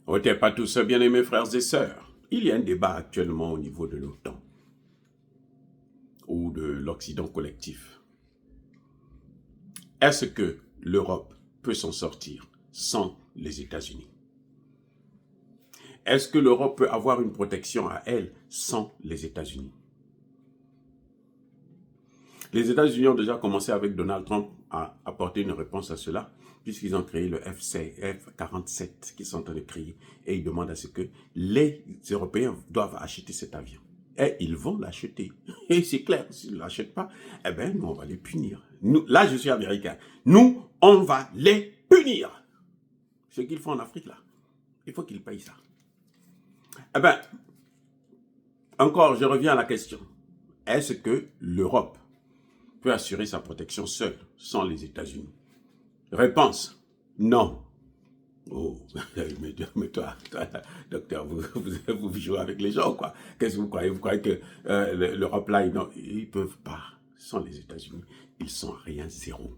Ôtez pas tout ça, bien-aimés frères et sœurs. Il y a un débat actuellement au niveau de l'OTAN ou de l'Occident collectif. Est-ce que l'Europe peut s'en sortir sans les États-Unis? Est-ce que l'Europe peut avoir une protection à elle sans les États-Unis? Les États-Unis ont déjà commencé avec Donald Trump à apporter une réponse à cela, puisqu'ils ont créé le F-47 qu'ils sont en train de créer. Et ils demandent à ce que les Européens doivent acheter cet avion. Et ils vont l'acheter. Et c'est clair, s'ils ne l'achètent pas, eh bien, nous, on va les punir. Nous, là, je suis américain. Nous, on va les punir. Ce qu'ils font en Afrique, là, il faut qu'ils payent ça. Eh bien, encore, je reviens à la question. Est-ce que l'Europe peut assurer sa protection seule, sans les États-Unis? Réponse, non. Oh, mais toi, docteur, vous jouez avec les gens, quoi. Qu'est-ce que vous croyez? Vous croyez que l'Europe, là, non, ils ne peuvent pas. Sans les États-Unis, ils sont rien, zéro.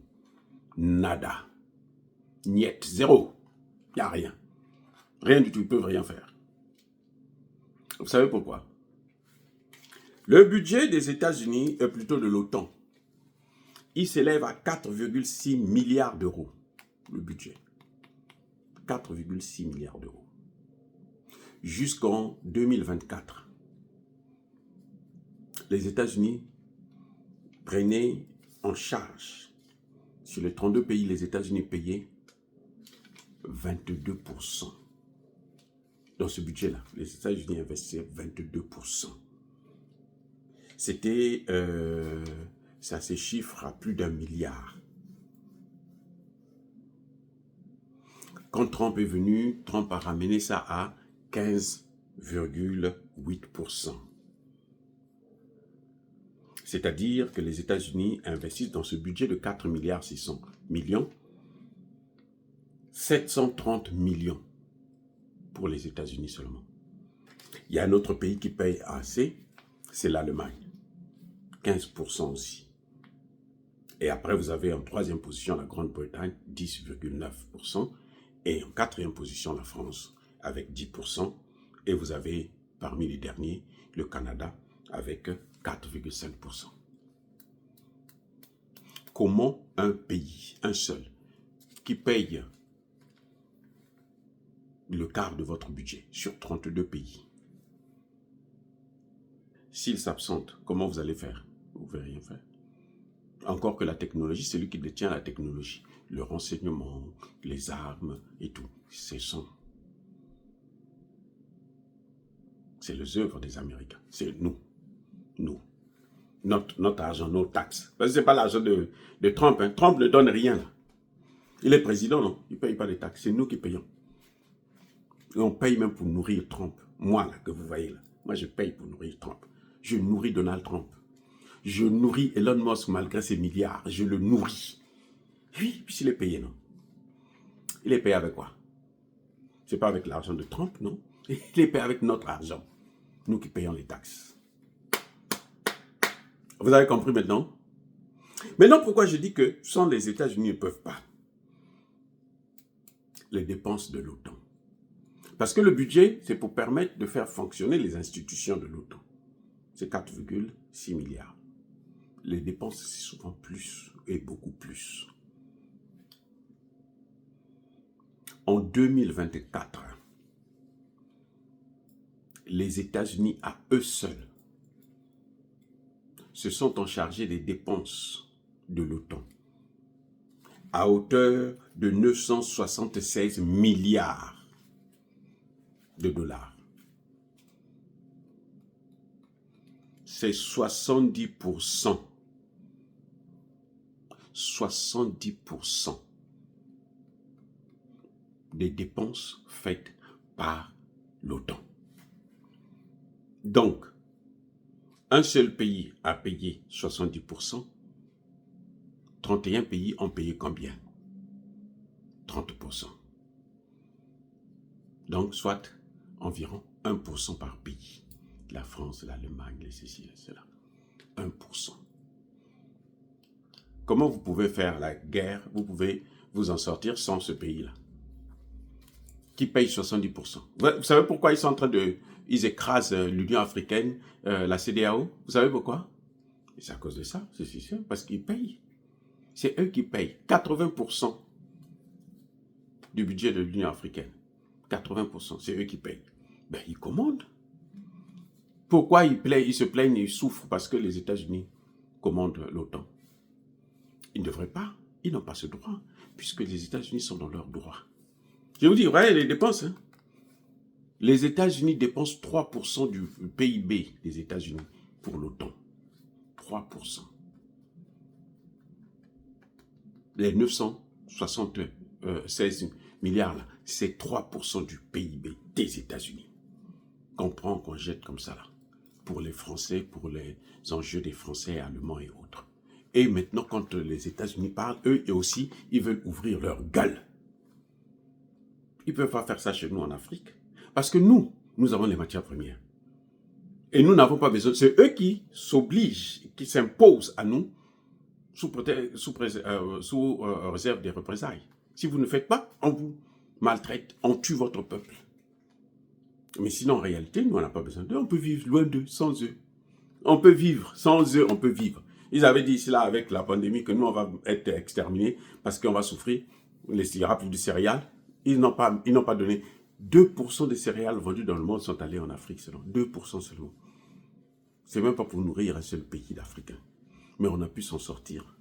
Nada. Niet, zéro. Il n'y a rien. Rien du tout, ils ne peuvent rien faire. Vous savez pourquoi? Le budget des États-Unis, plutôt de l'OTAN, il s'élève à 4,6 milliards d'euros, le budget. 4,6 milliards d'euros. Jusqu'en 2024, les États-Unis prenaient en charge, sur les 32 pays, les États-Unis payaient 22%. Dans ce budget-là, les États-Unis investissaient 22%. C'était, ça se chiffre à plus d'1 milliard. Quand Trump est venu, Trump a ramené ça à 15,8%. C'est-à-dire que les États-Unis investissent dans ce budget de 4 milliards 600 millions, 730 millions pour les États-Unis seulement. Il y a un autre pays qui paye assez, c'est l'Allemagne. 15% aussi. Et après, vous avez en troisième position la Grande-Bretagne, 10,9%. Et en quatrième position, la France, avec 10%. Et vous avez, parmi les derniers, le Canada, avec 4,5%. Comment un pays, un seul, qui paye le quart de votre budget sur 32 pays, s'il s'absente, comment vous allez faire? Vous ne pouvez rien faire. Encore que la technologie, c'est lui qui détient la technologie. Le renseignement, les armes et tout. C'est les œuvres des Américains. C'est nous. Nous. Notre argent, nos taxes. Ce n'est pas l'argent de Trump. Hein. Trump ne donne rien. Là. Il est président, non? Il ne paye pas de taxes. C'est nous qui payons. Et on paye même pour nourrir Trump. Moi, là, que vous voyez là. Moi, je paye pour nourrir Trump. Je nourris Donald Trump. Je nourris Elon Musk malgré ses milliards. Je le nourris. Oui, puis il est payé, non? Il est payé avec quoi? Ce n'est pas avec l'argent de Trump, non? Il est payé avec notre argent. Nous qui payons les taxes. Vous avez compris maintenant? Maintenant, pourquoi je dis que sans les États-Unis ne peuvent pas les dépenses de l'OTAN? Parce que le budget, c'est pour permettre de faire fonctionner les institutions de l'OTAN. C'est 4,6 milliards. Les dépenses, c'est souvent plus et beaucoup plus. En 2024, les États-Unis, à eux seuls, se sont en chargés des dépenses de l'OTAN à hauteur de 976 milliards de dollars. C'est 70%. 70% des dépenses faites par l'OTAN. Donc, un seul pays a payé 70%, 31 pays ont payé combien? 30%. Donc, soit environ 1% par pays. La France, l'Allemagne, les ceci, cela. 1%. Comment vous pouvez faire la guerre? Vous pouvez vous en sortir sans ce pays-là. qui payent 70%. Vous savez pourquoi ils sont en train de... Ils écrasent l'Union africaine, la CEDEAO? Vous savez pourquoi? C'est à cause de ça, c'est sûr, parce qu'ils payent. C'est eux qui payent 80% du budget de l'Union africaine. 80%, c'est eux qui payent. Ben, ils commandent. Pourquoi ils se plaignent, ils souffrent? Parce que les États-Unis commandent l'OTAN. Ils ne devraient pas, ils n'ont pas ce droit, puisque les États-Unis sont dans leurs droits. Je vous dis, voyez les dépenses. Hein? Les États-Unis dépensent 3% du PIB des États-Unis pour l'OTAN. 3%. Les 976 milliards, là, c'est 3% du PIB des États-Unis. Qu'on prend, qu'on jette comme ça, là. Pour les Français, pour les enjeux des Français, Allemands et autres. Et maintenant, quand les États-Unis parlent, eux aussi, ils veulent ouvrir leur gueule. Ils ne peuvent pas faire ça chez nous en Afrique. Parce que nous avons les matières premières. Et nous n'avons pas besoin. C'est eux qui s'obligent, qui s'imposent à nous sous réserve des représailles. Si vous ne faites pas, on vous maltraite, on tue votre peuple. Mais sinon, en réalité, nous, on n'a pas besoin d'eux. On peut vivre loin d'eux, sans eux. On peut vivre, sans eux, on peut vivre. Ils avaient dit cela avec la pandémie, que nous, on va être exterminés parce qu'on va souffrir. Il y aura plus de céréales. Ils n'ont pas donné. 2% des céréales vendues dans le monde sont allées en Afrique seulement. 2% seulement. C'est même pas pour nourrir un seul pays d'Africains. Mais on a pu s'en sortir.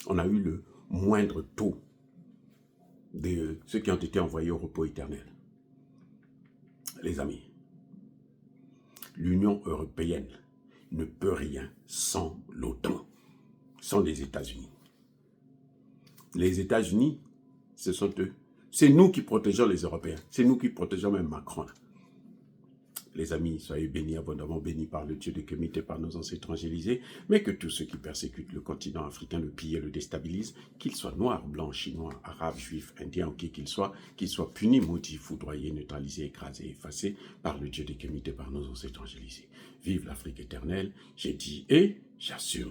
On a eu le moindre taux de ceux qui ont été envoyés au repos éternel. Les amis, l'Union européenne ne peut rien sans l'OTAN, sans les États-Unis. Les États-Unis, ce sont eux. C'est nous qui protégeons les Européens. C'est nous qui protégeons même Macron. Les amis, soyez bénis, abondamment bénis par le Dieu de Kemet et par nos ancêtres angélisés, mais que tous ceux qui persécutent le continent africain, le pillent et le déstabilisent, qu'ils soient noirs, blancs, chinois, arabes, juifs, indiens ou qui qu'ils soient punis, maudits, foudroyés, neutralisés, écrasés, effacés par le Dieu de Kemet et par nos ancêtres angélisés. Vive l'Afrique éternelle, j'ai dit et j'assume.